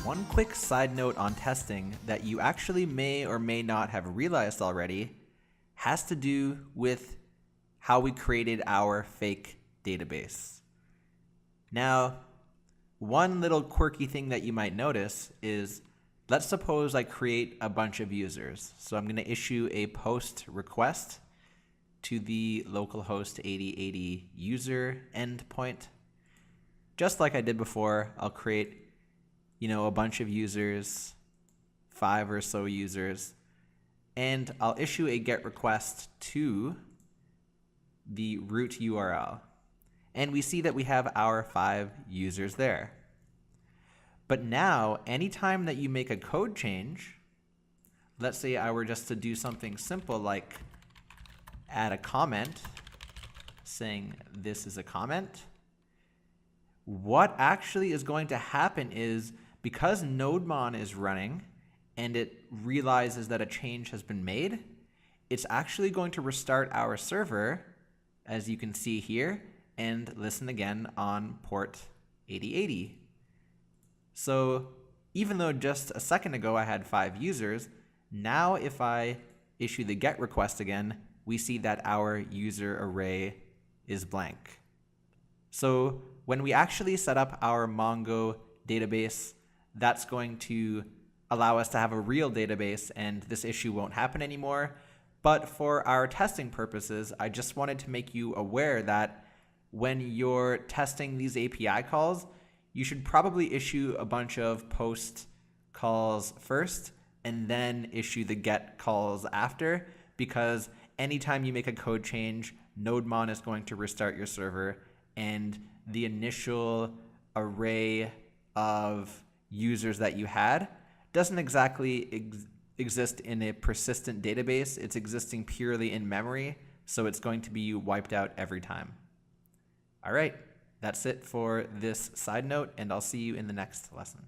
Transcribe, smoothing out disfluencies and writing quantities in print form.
One quick side note on testing that you actually may or may not have realized already has to do with how we created our fake database. Now, one little quirky thing that you might notice is, let's suppose I create a bunch of users. So I'm going to issue a post request to the localhost 8080 user endpoint. Just like I did before, I'll create a bunch of users, 5 or so users, and I'll issue a GET request to the root URL. And we see that we have our 5 users there. But now, anytime that you make a code change, let's say I were just to do something simple like add a comment saying this is a comment, what actually is going to happen is, because NodeMon is running and it realizes that a change has been made, it's actually going to restart our server, as you can see here, and listen again on port 8080. So even though just a second ago I had 5 users, now if I issue the GET request again, we see that our user array is blank. So when we actually set up our Mongo database, that's going to allow us to have a real database and this issue won't happen anymore. But for our testing purposes, I just wanted to make you aware that when you're testing these API calls, you should probably issue a bunch of post calls first and then issue the GET calls after, because anytime you make a code change, NodeMon is going to restart your server, and the initial array of users that you had doesn't exactly exist in a persistent database. It's existing purely in memory, so it's going to be wiped out every time. All right, that's it for this side note, and I'll see you in the next lesson.